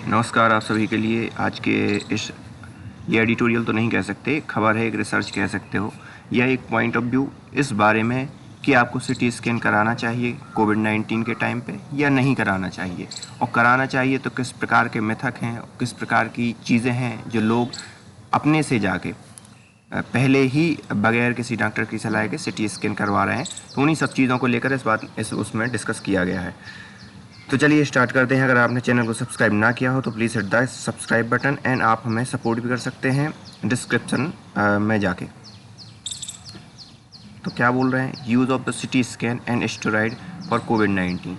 नमस्कार आप सभी के लिए। आज के ये एडिटोरियल तो नहीं कह सकते, खबर है, एक रिसर्च कह सकते हो। यह एक पॉइंट ऑफ व्यू इस बारे में कि आपको सिटी स्कैन कराना चाहिए कोविड-19 के टाइम पे या नहीं कराना चाहिए, और कराना चाहिए तो किस प्रकार के मेथड हैं, किस प्रकार की चीज़ें हैं जो लोग अपने से जाके पहले ही बगैर किसी डॉक्टर की सलाह के सिटी स्कैन करवा रहे हैं। तो उन्हीं सब चीज़ों को लेकर इस उसमें डिस्कस किया गया है। तो चलिए स्टार्ट करते हैं। अगर आपने चैनल को सब्सक्राइब ना किया हो तो please hit the subscribe button, and आप हमें सपोर्ट भी कर सकते हैं डिस्क्रिप्शन में जाके। तो क्या बोल रहे हैं, use of the city scan and steroid for कोविड-19।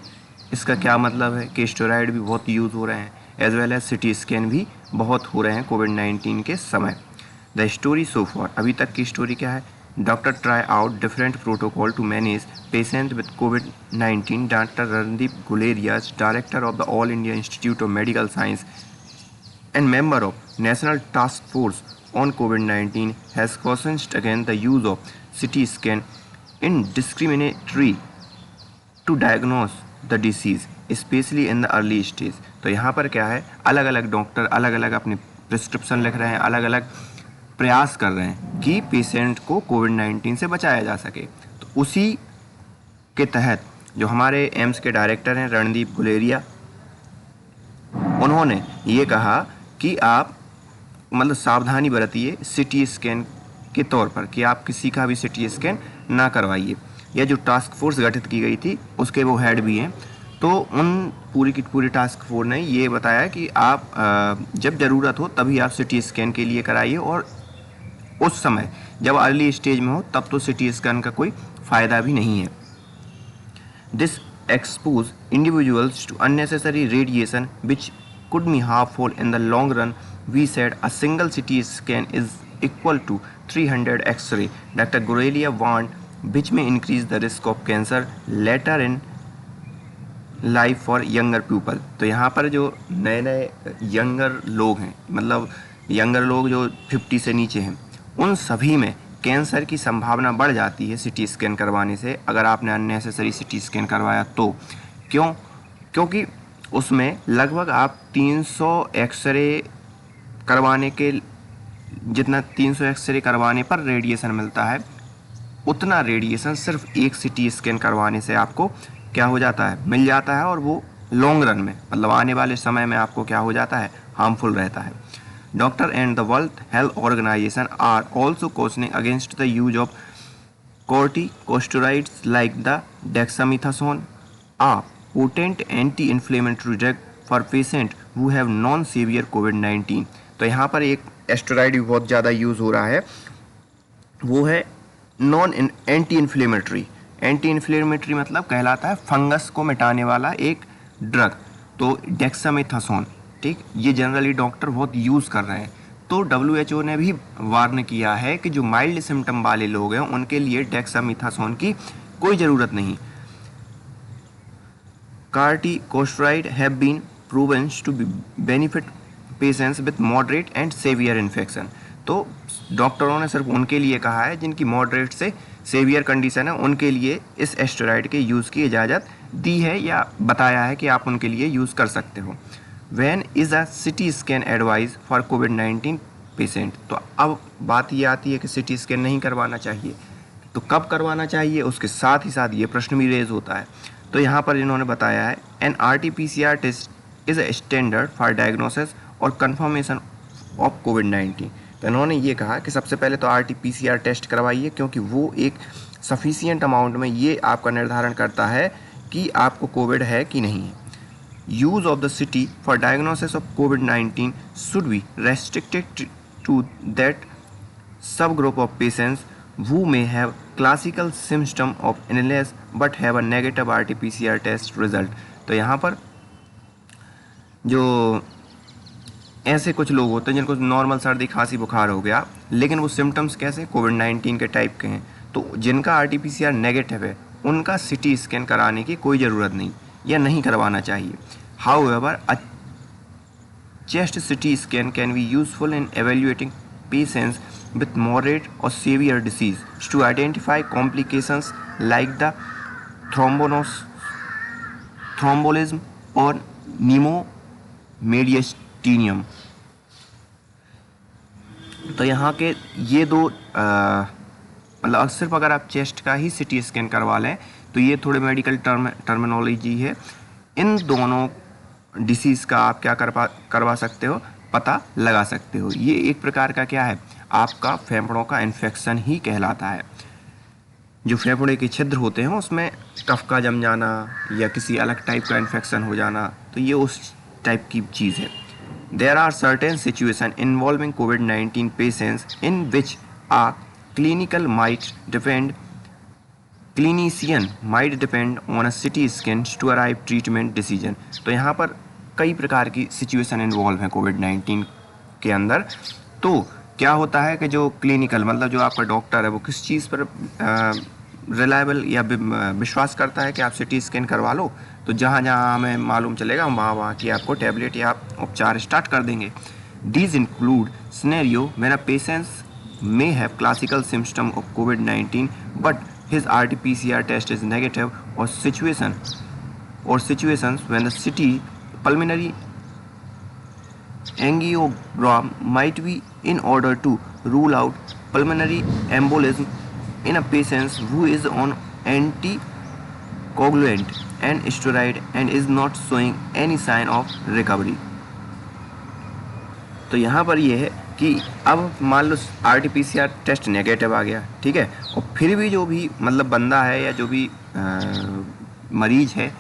इसका क्या मतलब है कि स्टेरॉइड भी बहुत यूज़ हो रहे हैं, as well as CT scan भी बहुत हो रहे हैं कोविड-19 के समय। द स्टोरी सो फॉर, अभी तक की स्टोरी क्या है। Doctor try out different protocol to manage patient with कोविड-19। Doctor Randeep Guleria, director of the All India Institute of Medical Science and member of National Task Force on COVID-19, has cautioned against the use of CT scan indiscriminately to diagnose the disease, especially in the early stage। तो यहाँ पर क्या है, अलग अलग doctor अलग अलग अपने प्रिस्क्रिप्शन लिख रहे हैं, अलग अलग प्रयास कर रहे हैं कि पेशेंट को कोविड-19 से बचाया जा सके। तो उसी के तहत जो हमारे एम्स के डायरेक्टर हैं रणदीप गुलेरिया, उन्होंने ये कहा कि आप मतलब सावधानी बरतिए सिटी स्कैन के तौर पर, कि आप किसी का भी सिटी स्कैन ना करवाइए। यह जो टास्क फोर्स गठित की गई थी उसके वो हेड भी हैं। तो उन पूरी की पूरी टास्क फोर्स ने ये बताया कि आप जब ज़रूरत हो तभी आप सिटी स्कैन के लिए कराइए, और उस समय जब अर्ली स्टेज में हो तब तो सिटी स्कैन का कोई फ़ायदा भी नहीं है। This expose individuals to unnecessary radiation which could be harmful in the long run. We said a single CT scan is equal to 300 X-ray. Dr. Gurelia warned, which may increase the risk of cancer later in life for younger people। तो यहाँ पर जो नए नए younger लोग हैं, मतलब younger लोग जो 50 से नीचे हैं, उन सभी में कैंसर की संभावना बढ़ जाती है सिटी स्कैन करवाने से, अगर आपने अननेसेसरी सिटी स्कैन करवाया तो। क्योंकि उसमें लगभग आप 300 एक्सरे करवाने के जितना 300 एक्सरे करवाने पर रेडिएशन मिलता है, उतना रेडिएशन सिर्फ एक सिटी स्कैन करवाने से आपको क्या हो जाता है, मिल जाता है, और वो लॉन्ग रन में मतलब आने वाले समय में आपको क्या हो जाता है, हार्मफुल रहता है। Doctor and the World Health Organization are also cautioning against the use of corticosteroids like the dexamethasone, a potent anti-inflammatory drug for patients who have non-severe COVID-19। तो यहाँ पर एक एस्टेरॉइड भी बहुत ज़्यादा यूज़ हो रहा है, वो है एंटी इन्फ्लेमेटरी मतलब कहलाता है फंगस को मिटाने वाला एक ड्रग, तो डेक्सामेथासोन। ठीक, ये जनरली डॉक्टर बहुत यूज़ कर रहे हैं। तो WHO ने भी वार्न किया है कि जो माइल्ड सिम्टम वाले लोग हैं उनके लिए डेक्सामेथासोन की कोई ज़रूरत नहीं। Corticosteroid have been proven to benefit patients with moderate and severe infection. तो डॉक्टरों ने सिर्फ उनके लिए कहा है जिनकी मॉडरेट से सेवियर कंडीशन है, उनके लिए इस एस्टेरॉइड के यूज़ की इजाज़त दी है या बताया है कि आप उनके लिए यूज़ कर सकते हो। When is a CT scan advised for COVID-19 patient. तो अब बात ये आती है कि सिटी स्कैन नहीं करवाना चाहिए, तो कब करवाना चाहिए, उसके साथ ही साथ ये प्रश्न भी रेज होता है। तो यहाँ पर इन्होंने बताया है, an RT-PCR test is a standard for diagnosis और कन्फर्मेशन ऑफ कोविड-19। तो इन्होंने ये कहा कि सबसे पहले तो RT-PCR टेस्ट करवाइए, क्योंकि वो एक सफिशियंट अमाउंट में ये आपका निर्धारण करता है कि आपको कोविड है कि नहीं है। Use of the CT for diagnosis of COVID-19 should be restricted to that subgroup of patients who may have classical symptom of illness but have a negative RT-PCR test result। तो यहाँ पर जो ऐसे कुछ लोग होते हैं जिनको नॉर्मल सर्दी खांसी बुखार हो गया, लेकिन वो सिम्टम्स कैसे कोविड-19 के टाइप के हैं, तो जिनका RT-PCR नेगेटिव है उनका CT स्कैन कराने की कोई ज़रूरत नहीं या नहीं करवाना चाहिए। However, a chest CT scan can be useful in evaluating patients with moderate or severe disease to identify complications like the thrombolism or मीडियस्टीनियम। तो यहाँ के ये दो मतलब सिर्फ अगर आप चेस्ट का ही सीटी स्कैन करवा लें तो ये थोड़े मेडिकल टर्मिनोलॉजी है। इन दोनों डिसीज़ का आप क्या करवा सकते हो, पता लगा सकते हो। ये एक प्रकार का क्या है, आपका फेफड़ों का इन्फेक्शन ही कहलाता है। जो फेफड़े के छिद्र होते हैं उसमें कफ का जम जाना या किसी अलग टाइप का इन्फेक्शन हो जाना, तो ये उस टाइप की चीज़ है। There are certain situations involving COVID-19 patients in which a clinician might depend on a CT scan to arrive treatment decision। तो यहाँ पर कई प्रकार की सिचुएशन इन्वॉल्व है कोविड-19 के अंदर। तो क्या होता है कि जो क्लिनिकल मतलब जो आपका डॉक्टर है वो किस चीज़ पर रिलायबल या विश्वास करता है कि आप CT स्कैन करवा लो, तो जहाँ जहाँ हमें मालूम चलेगा हम वहाँ की आपको टैबलेट या उपचार स्टार्ट कर देंगे। These include scenario when a patient may have classical symptom of COVID-19 but his RT-PCR test is negative, or situations when the CT pulmonary angiogram might be in order to rule out pulmonary embolism in a patient who is on anticoagulant and steroid and is not showing any sign of recovery। तो यहाँ पर ये है कि अब मान लो RT-PCR test negative आ गया, ठीक है, और फिर भी जो भी मतलब बंदा है या जो भी मरीज है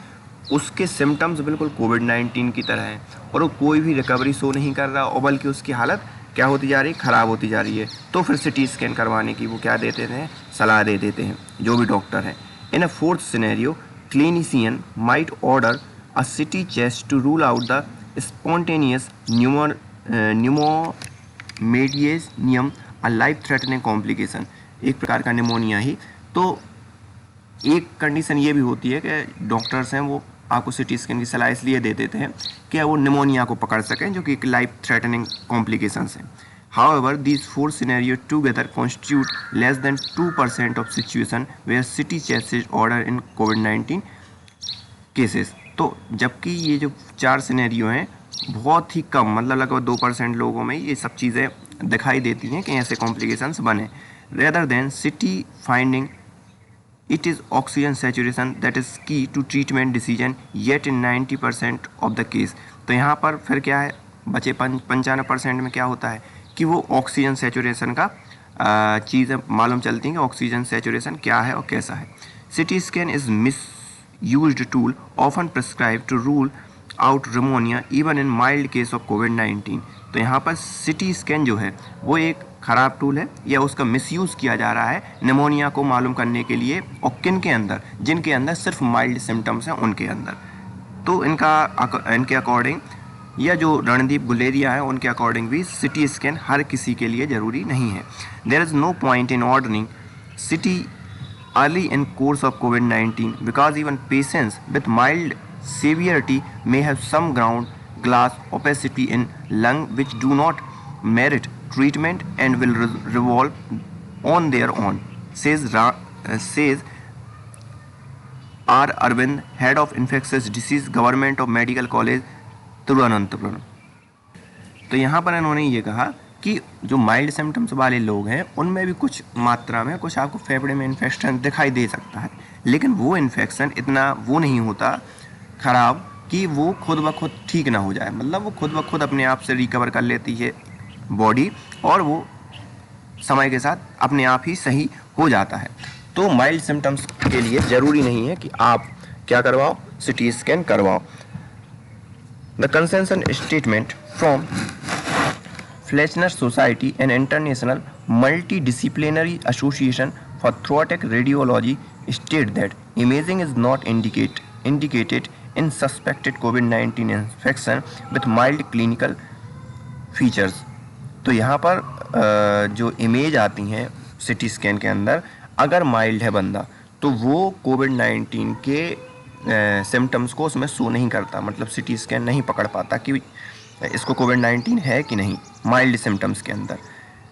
उसके सिम्टम्स बिल्कुल कोविड-19 की तरह हैं और वो कोई भी रिकवरी शो नहीं कर रहा और बल्कि उसकी हालत क्या होती जा रही है, ख़राब होती जा रही है। तो फिर CT स्कैन करवाने की वो क्या देते हैं, सलाह दे देते हैं जो भी डॉक्टर हैं। In a fourth scenario clinician might order a CT chest to rule out the spontaneous pneumomediasinium, a life-threatening complication। एक प्रकार का निमोनिया ही। तो एक कंडीशन ये भी होती है कि डॉक्टर्स हैं वो आपको CT स्कैन की सलाह इसलिए दे देते हैं कि वो निमोनिया को पकड़ सकें, जो कि एक लाइफ थ्रेटनिंग कॉम्प्लिकेशंस हैं। However, these four scenarios together constitute less than 2% of situation where CT chest is ordered in COVID-19 cases। तो जबकि ये जो 4 सिनेरियो हैं बहुत ही कम मतलब लगभग 2% लोगों में ये सब चीज़ें दिखाई देती हैं कि ऐसे कॉम्प्लिकेशंस बने। Rather than CT finding, it is oxygen saturation that is key to treatment decision yet in 90% of the case। तो यहाँ पर फिर क्या है, बचे 95% में क्या होता है कि वो ऑक्सीजन सेचुरेशन का चीज़ें मालूम चलती हैं कि ऑक्सीजन सेचुरेशन क्या है और कैसा है। CT scan is misused tool often prescribe to rule out pneumonia even in mild case of कोविड-19। तो यहाँ पर CT स्कैन जो है वो एक ख़राब टूल है या उसका मिसयूज़ किया जा रहा है निमोनिया को मालूम करने के लिए, और किन के अंदर, जिनके अंदर सिर्फ माइल्ड सिम्टम्स हैं उनके अंदर। तो इनके अकॉर्डिंग या जो रणदीप गुलेरिया है उनके अकॉर्डिंग भी CT स्कैन हर किसी के लिए ज़रूरी नहीं है। There is no point in ordering CT early in course of कोविड-19 because even patients with mild severity may have some ground glass opacity in lung which do not merit treatment and will revolve on their own, says R. Arvind, head of infectious disease, Government of Medical College, Thiruvananthapuram. तो यहाँ पर इन्होंने ये कहा कि जो mild symptoms वाले लोग हैं उनमें भी कुछ मात्रा में कुछ आपको फेफड़े में इन्फेक्शन दिखाई दे सकता है, लेकिन वो इन्फेक्शन इतना वो नहीं होता ख़राब कि वो खुद ब खुद ठीक ना हो जाए। मतलब वो खुद ब खुद अपने आप से रिकवर कर लेती है बॉडी और वो समय के साथ अपने आप ही सही हो जाता है। तो माइल्ड सिम्टम्स के लिए ज़रूरी नहीं है कि आप क्या करवाओ, CT स्कैन करवाओ। The consensus statement from Fleischner society and international multidisciplinary association for thoracic radiology state that imaging is not indicated in suspected COVID-19 infection with mild clinical features। तो यहाँ पर जो इमेज आती हैं CT स्कैन के अंदर, अगर माइल्ड है बंदा तो वो कोविड-19 के सिम्टम्स को उसमें शो नहीं करता, मतलब CT स्कैन नहीं पकड़ पाता कि इसको कोविड-19 है कि नहीं माइल्ड सिम्टम्स के अंदर।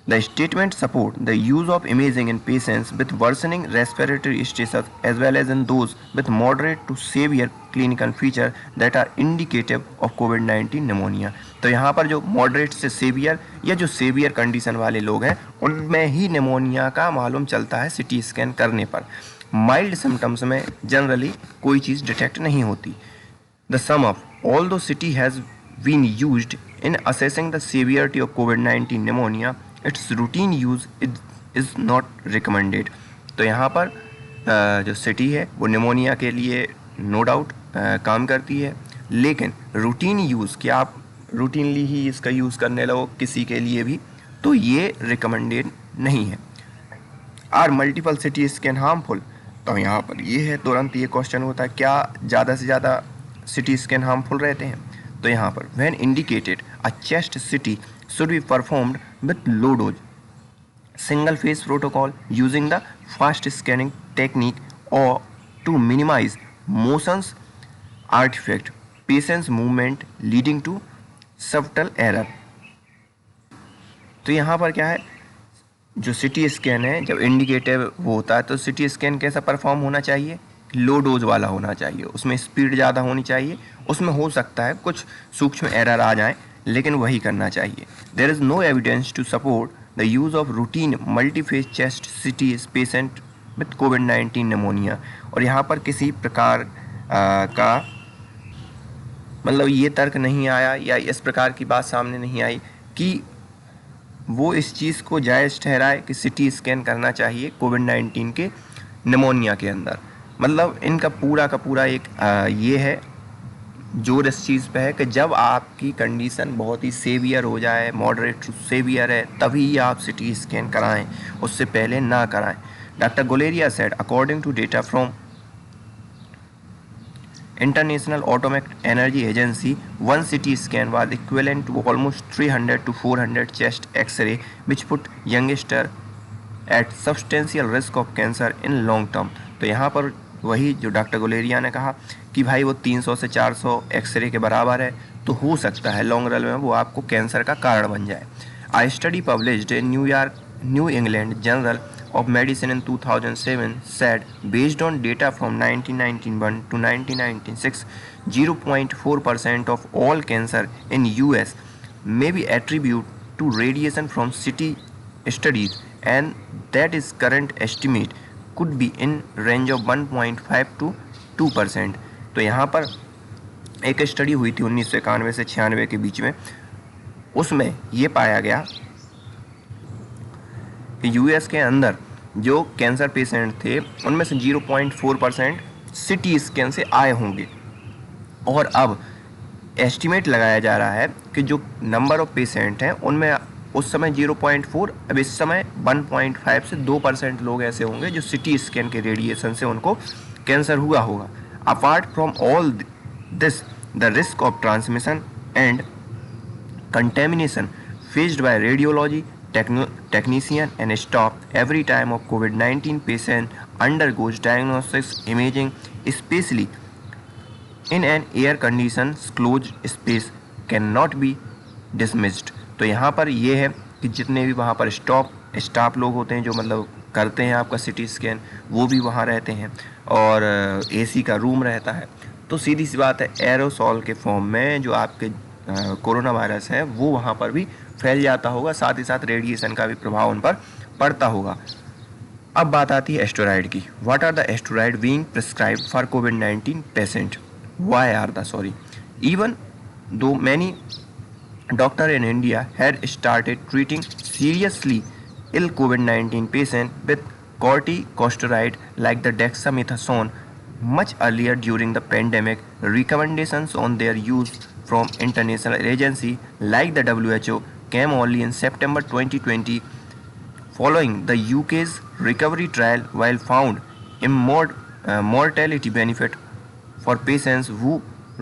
The statement support the use of imaging in patients with worsening respiratory status as well as in those with moderate to severe clinical feature that are indicative of COVID-19 pneumonia. तो यहाँ पर जो moderate से saviour या जो saviour condition वाले लोग हैं उनमें ही निमोनिया का मालूम चलता है सीटी स्कैन करने पर। माइल्ड सिम्टम्स में जनरली कोई चीज़ डिटेक्ट नहीं होती। The sum of although CT has been used in assessing the severity of COVID-19 pneumonia, its routine use is not recommended. तो यहाँ पर जो CT है वो निमोनिया के लिए नो डाउट काम करती है, लेकिन रूटीन यूज़ कि आप रूटीनली ही इसका यूज़ करने लगो किसी के लिए भी, तो ये रिकमेंडेड नहीं है। Are multiple CT scan harmful? तो यहाँ पर ये है, तुरंत ये क्वेश्चन होता है क्या ज़्यादा से ज़्यादा CT स्कैन हार्मफुल रहते हैं? तो यहाँ पर when indicated a chest CT should be performed with low dose single phase protocol using the fast scanning technique और to minimize motions artifact patients movement leading to subtle error. तो यहाँ पर क्या है, जो CT स्कैन है जब indicative वो होता है तो CT स्कैन कैसा परफॉर्म होना चाहिए? लो डोज वाला होना चाहिए, उसमें स्पीड ज़्यादा होनी चाहिए, उसमें हो सकता है कुछ सूक्ष्म एरर आ जाए लेकिन वही करना चाहिए। There is no evidence to support the use of routine multiphase chest CT patient with COVID-19 pneumonia. और यहाँ पर किसी प्रकार का मतलब ये तर्क नहीं आया या इस प्रकार की बात सामने नहीं आई कि वो इस चीज़ को जायज़ ठहराए कि CT स्कैन करना चाहिए COVID-19 के निमोनिया के अंदर। मतलब इनका पूरा का पूरा एक ये है जोर इस चीज़ पे है कि जब आपकी कंडीशन बहुत ही सेवियर हो जाए, मॉडरेट टू सेवियर है, तभी आप CT स्कैन कराएं, उससे पहले ना कराएं। Doctor Guleria said according to data from International Atomic Energy Agency, one CT scan was equivalent to almost 300 to 400 chest X-ray, which put youngster at substantial risk of cancer in long term. तो यहाँ पर वही जो doctor Guleria ने कहा कि भाई वो 300 से 400 एक्सरे के बराबर है, तो हो सकता है लॉन्ग रन में वो आपको कैंसर का कारण बन जाए। I study published in new England journal of Medicine in 2007 said, based on data from 1991 to 1996, 0.4% of all cancer in US may be attributed to radiation from CT studies, and that is current estimate could be in range of 1.5 to 2%. तो यहाँ पर एक study हुई थी 1991 से 96 के बीच में, उसमें ये पाया गया कि यूएस के अंदर जो कैंसर पेशेंट थे उनमें से 0.4% CT स्कैन से आए होंगे, और अब एस्टिमेट लगाया जा रहा है कि जो नंबर ऑफ पेशेंट हैं उनमें उस समय 0.4, अब इस समय 1.5 से 2% लोग ऐसे होंगे जो CT स्कैन के रेडिएशन से उनको कैंसर हुआ होगा। Apart from all this the risk of transmission and contamination faced by radiology technician and staff every time of COVID-19 patient undergoes diagnostics imaging, especially in an air conditioned closed space, cannot be dismissed. तो यहाँ पर ये है कि जितने भी वहाँ पर स्टाफ लोग होते हैं जो मतलब करते हैं आपका CT स्कैन, वो भी वहाँ रहते हैं और AC का रूम रहता है, तो सीधी सी बात है एरोसॉल के फॉर्म में जो आपके कोरोना वायरस है वो वहाँ पर भी फैल जाता होगा, साथ ही साथ रेडिएशन का भी प्रभाव उन पर पड़ता होगा। अब बात आती है एस्टेरॉयड की। What are the steroid being prescribed for COVID-19 patient? Why are the even though many doctor in India had started treating seriously ill COVID-19 patient with corticosteroid like the dexamethasone much earlier during the pandemic. Recommendations on their use from international agencies like the WHO came only in September 2020 following the UK's recovery trial, while found mortality benefit for patients who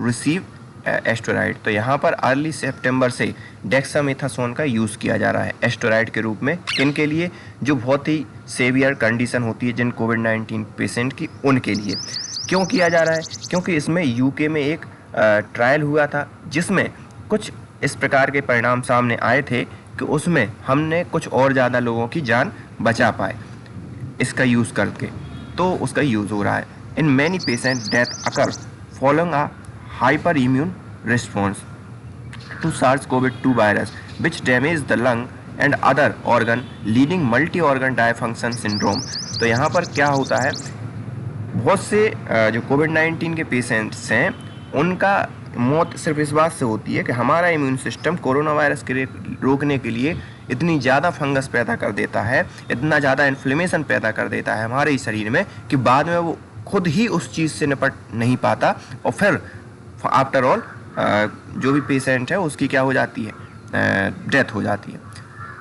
receive asteroid. तो यहाँ पर early सितंबर से dexamethasone का use किया जा रहा है asteroid के रूप में, किनके लिए? जो बहुत ही सेवियर कंडीशन होती है जिन COVID-19 पेशेंट की, उनके लिए। क्यों किया जा रहा है? क्योंकि इसमें यूके में एक ट्रायल हुआ था जिसमें कुछ इस प्रकार के परिणाम सामने आए थे कि उसमें हमने कुछ और ज़्यादा लोगों की जान बचा पाए इसका यूज़ करके, तो उसका यूज़ हो रहा है। In many patient death occur following a hyper immune response to SARS-CoV-2 virus, which damage the lung and other organ, leading multi-organ dysfunction syndrome। तो यहाँ पर क्या होता है, बहुत से जो कोविड-19 के पेशेंट्स हैं उनका मौत सिर्फ इस बात से होती है कि हमारा इम्यून सिस्टम कोरोना वायरस के रोकने के लिए इतनी ज़्यादा फंगस पैदा कर देता है, इतना ज़्यादा इन्फ्लेमेशन पैदा कर देता है हमारे शरीर में कि बाद में वो खुद ही उस चीज़ से निपट नहीं पाता और फिर आफ्टर ऑल जो भी पेशेंट है उसकी क्या हो जाती है, डेथ हो जाती है।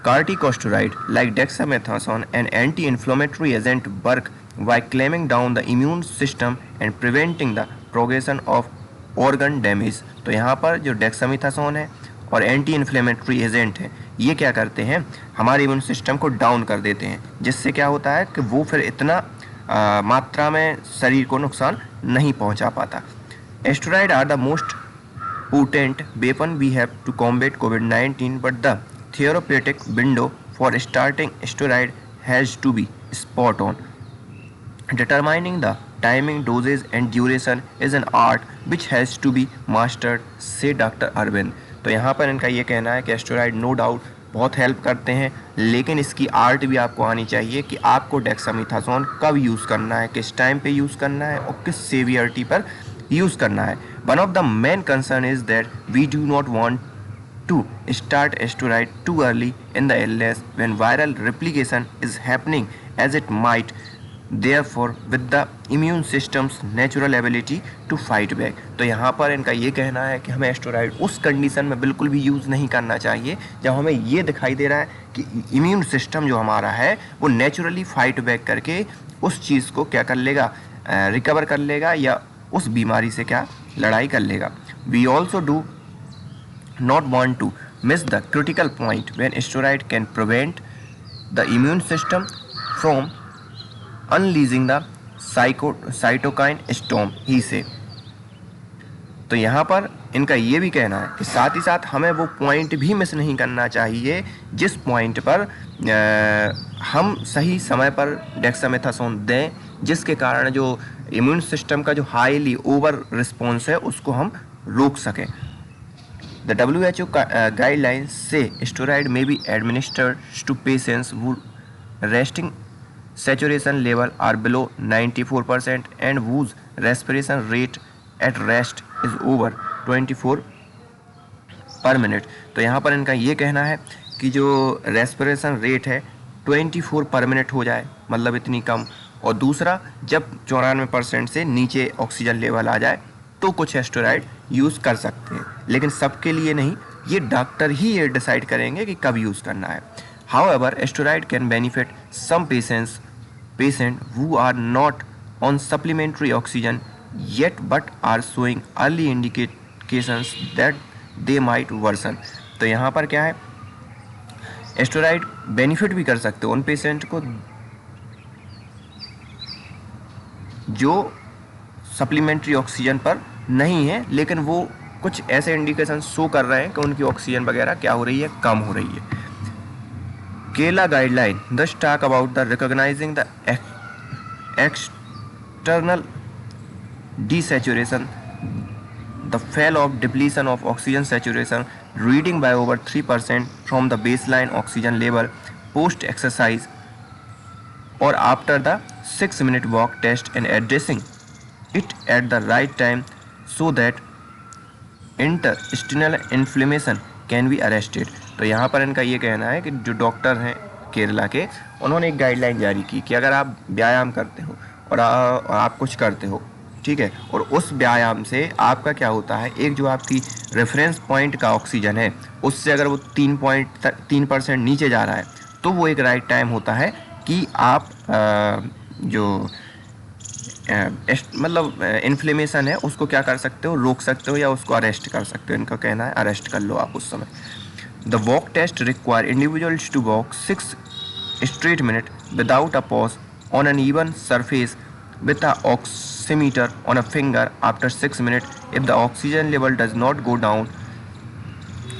Corticosteroid like dexamethasone and anti inflammatory agent work by clamping down the immune system and preventing the progression of organ damage। तो यहाँ पर जो डेक्सामेथासोन है और एंटी इन्फ्लेमेटरी एजेंट है ये क्या करते हैं, हमारे इम्यून सिस्टम को डाउन कर देते हैं, जिससे क्या होता है कि वो फिर इतना मात्रा में शरीर को नुकसान नहीं पहुँचा पाता। Steroid are the most potent weapon we have to combat COVID-19, but the therapeutic window for starting steroid has to be spot on. Determining the timing, dosage and duration is an art which has to be mastered, say doctor Arvind. तो यहाँ पर इनका ये कहना है कि steroid no doubt बहुत help करते हैं, लेकिन इसकी आर्ट भी आपको आनी चाहिए कि आपको डेक्सामेथासोन कब यूज़ करना है, किस टाइम पे यूज़ करना है और किस सेवियरिटी पर यूज़ करना है। One of the main concern is that we do not want to start steroid too early in the illness when viral replication is happening as it might, therefore with the immune system's natural ability to fight back। तो यहाँ पर इनका ये कहना है कि हमें steroid उस कंडीशन में बिल्कुल भी यूज़ नहीं करना चाहिए जब हमें ये दिखाई दे रहा है कि इम्यून सिस्टम जो हमारा है वो नेचुरली फाइट बैक करके उस चीज़ को क्या कर लेगा, रिकवर कर लेगा या उस बीमारी से क्या लड़ाई कर लेगा। We also do not want to miss the critical point when steroid can prevent the immune system from unleashing the cytokine storm ही से। तो यहाँ पर इनका ये भी कहना है कि साथ ही साथ हमें वो पॉइंट भी मिस नहीं करना चाहिए जिस पॉइंट पर हम सही समय पर डेक्सामेथासोन दें, जिसके कारण जो इम्यून सिस्टम का जो हाईली ओवर रिस्पॉन्स है उसको हम रोक सकें। द WHO गाइडलाइंस से steroid may be administered to patients who resting saturation level are below 94% and whose respiration rate at rest is over 24 पर मिनट। तो यहाँ पर इनका ये कहना है कि जो रेस्पिरेशन रेट है 24 पर मिनट हो जाए, मतलब इतनी कम, और दूसरा जब 94% से नीचे ऑक्सीजन लेवल आ जाए तो कुछ स्टेरॉइड यूज़ कर सकते हैं, लेकिन सबके लिए नहीं, ये डॉक्टर ही ये डिसाइड करेंगे कि कब यूज़ करना है। However steroid can benefit some patient who are not on supplementary oxygen yet but are showing early indications that they might worsen. तो यहाँ पर क्या है, स्टेरॉइड बेनिफिट भी कर सकते हो उन पेशेंट को जो सप्लीमेंट्री ऑक्सीजन पर नहीं है, लेकिन वो कुछ ऐसे इंडिकेशन शो कर रहे हैं कि उनकी ऑक्सीजन वगैरह क्या हो रही है, कम हो रही है। केला गाइडलाइन दस talk about the recognising the external desaturation, the fall of depletion of oxygen saturation reading by over 3% from the baseline oxygen level post exercise or after the 6-minute walk test and addressing it at the right time so that intestinal inflammation can be arrested। तो यहाँ पर इनका ये कहना है कि जो doctor हैं केरला के, उन्होंने एक गाइडलाइन जारी की कि अगर आप व्यायाम करते हो और आप कुछ करते हो, ठीक है, और उस व्यायाम से आपका क्या होता है, एक जो आपकी रेफरेंस पॉइंट का ऑक्सीजन है उससे अगर वो 3% नीचे जा रहा है तो वो एक राइट टाइम होता है कि आप मतलब इन्फ्लेमेशन है उसको क्या कर सकते हो, रोक सकते हो या उसको अरेस्ट कर सकते हो। इनका कहना है अरेस्ट कर लो आप उस समय। The walk test require individuals to walk 6 straight minutes without a pause on an even surface with a oximeter on a finger after 6 minutes. If the oxygen level does not go down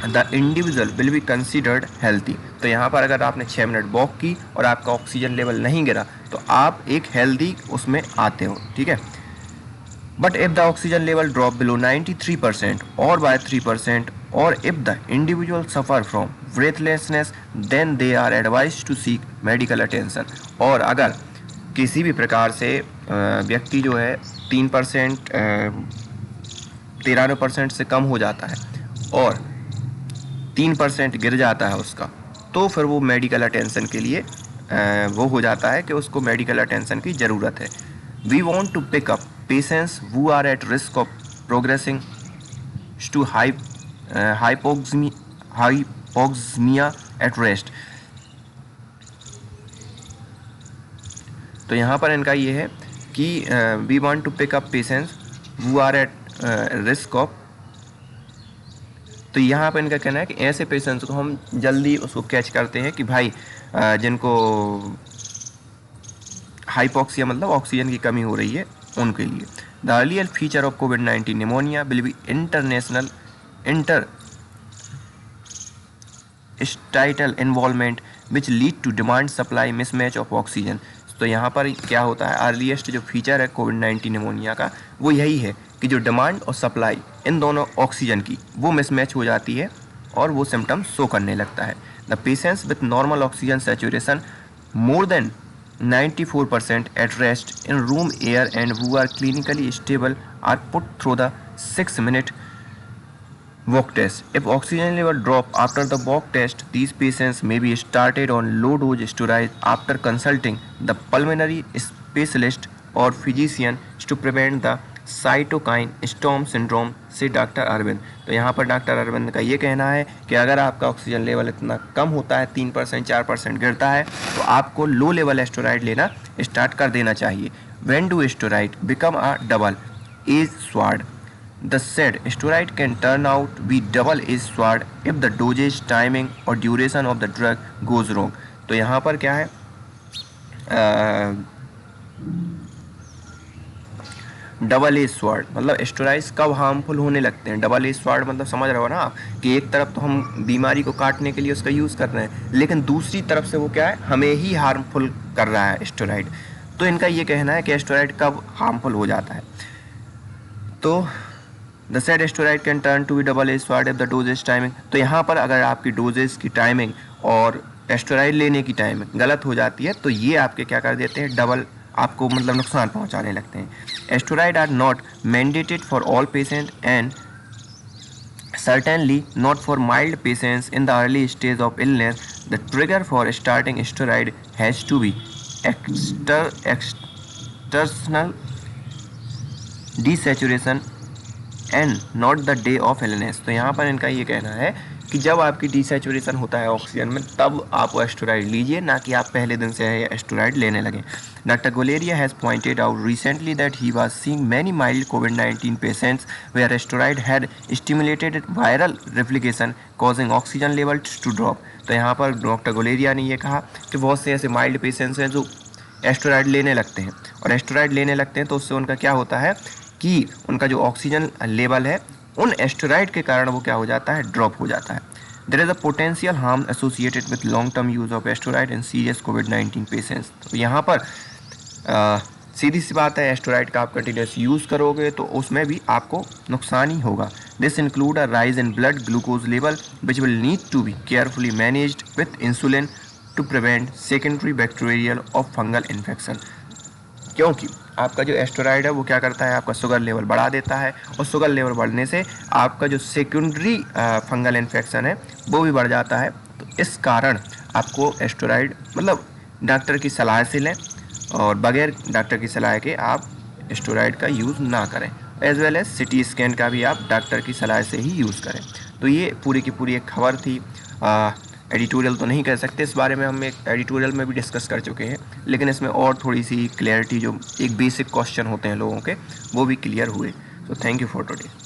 the individual will be considered healthy. तो यहाँ पर अगर आपने 6 minute walk की और आपका oxygen level नहीं गिरा तो आप एक हेल्दी उसमें आते हो, ठीक है। But if the oxygen level drop below 93% or by 3% or if the individual suffer from breathlessness then they are advise to seek medical attention. और अगर किसी भी प्रकार से व्यक्ति जो है 3% 93% से कम हो जाता है और 3% गिर जाता है उसका, तो फिर वो मेडिकल अटेंशन के लिए वो हो जाता है कि उसको मेडिकल अटेंशन की ज़रूरत है। We want to pick up patients who are at risk of progressing to hypoxemia at rest. तो यहाँ पर इनका ये है कि we want to pick up patients who are at risk of. तो यहाँ पर इनका कहना है कि ऐसे पेशेंट्स को हम जल्दी उसको कैच करते हैं कि भाई जिनको हाइपोक्सिया मतलब ऑक्सीजन की कमी हो रही है उनके लिए। द अर्लियर फीचर ऑफ कोविड-19 pneumonia will be international interstitial involvement which lead to demand supply mismatch of oxygen. तो यहाँ पर क्या होता है, अर्लीस्ट जो फीचर है कोविड-19 निमोनिया का वो यही है कि जो डिमांड और सप्लाई इन दोनों ऑक्सीजन की वो मिसमैच हो जाती है और वो सिम्टम्स शो करने लगता है। The patients with normal oxygen saturation more than 94% at rest in room air and who are clinically stable are put through the 6-minute walk test. If oxygen level drop after the walk test, these patients may be started on low dose steroids after consulting the pulmonary specialist or physician to prevent the cytokine storm syndrome से doctor Arvind. तो यहाँ पर doctor Arvind का ये कहना है कि अगर आपका ऑक्सीजन लेवल इतना कम होता है 3% 4% गिरता है तो आपको लो लेवल एस्टेरॉइड लेना स्टार्ट कर देना चाहिए। When do steroid become a double edge sword? The said steroid can turn out be double edge sword if the dosages timing और duration of the drug goes wrong. तो यहाँ पर क्या है, डबल एज स्वॉर्ड मतलब steroids कब harmful होने लगते हैं। डबल एज स्वॉर्ड मतलब समझ रहे हो ना आप कि एक तरफ तो हम बीमारी को काटने के लिए उसका यूज़ कर रहे हैं लेकिन दूसरी तरफ से वो क्या है, हमें ही हार्मफुल कर रहा है एस्टेरॉइड। तो इनका ये कहना है कि एस्टेरॉइड कब हार्मफुल हो जाता है। तो the said steroid can turn to be double edge sword if the dosages timing. तो यहाँ पर अगर आपकी डोजेज की टाइमिंग और एस्टेरॉइड लेने की टाइमिंग गलत हो जाती है तो ये आपके क्या कर देते हैं, डबल आपको मतलब नुकसान पहुंचाने लगते हैं। Steroid are not mandated for all patient and certainly not for mild patients in the early stage of illness. The trigger for starting steroid has to be external desaturation and not the day of illness. तो यहाँ पर इनका ये कहना है कि जब आपकी डिसैचुरेशन होता है ऑक्सीजन में तब आप एस्टेरॉइड लीजिए, ना कि आप पहले दिन से एस्टेरॉइड लेने लगे। Dr. Guleria has pointed out recently that he was seeing many mild COVID-19 patients where steroid had stimulated viral replication causing oxygen levels to drop. तो यहाँ पर डॉक्टर गुलेरिया ने ये कहा कि बहुत से ऐसे माइल्ड पेशेंट्स हैं जो एस्टेरॉइड लेने लगते हैं और एस्टेरॉइड लेने लगते हैं तो उससे उनका क्या होता है कि उनका जो ऑक्सीजन लेवल है उन एस्टेरॉइड के कारण वो क्या हो जाता है, ड्रॉप हो जाता है। There is a potential harm associated with long term use of steroid in serious कोविड-19 पेशेंट्स। तो यहाँ पर सीधी सी बात है, एस्टेरॉइड का आप कंटिन्यूस यूज़ करोगे तो उसमें भी आपको नुकसान ही होगा। This include a rise in blood glucose level which will need to be carefully managed with insulin to prevent secondary bacterial और फंगल इन्फेक्शन। क्योंकि आपका जो एस्टेरॉइड है वो क्या करता है, आपका शुगर लेवल बढ़ा देता है और शुगर लेवल बढ़ने से आपका जो सेकेंडरी फंगल इन्फेक्शन है वो भी बढ़ जाता है। तो इस कारण आपको एस्टेरॉइड मतलब डॉक्टर की सलाह से लें और बगैर डॉक्टर की सलाह के आप एस्टेरॉइड का यूज़ ना करें। As well as CT scan का भी आप डॉक्टर की सलाह से ही यूज़ करें। तो ये पूरी की पूरी एक खबर थी। एडिटोरियल तो नहीं कह सकते, इस बारे में हम एक एडिटोरियल में भी डिस्कस कर चुके हैं, लेकिन इसमें और थोड़ी सी क्लैरिटी जो एक बेसिक क्वेश्चन होते हैं लोगों के वो भी क्लियर हुए। So thank you for today.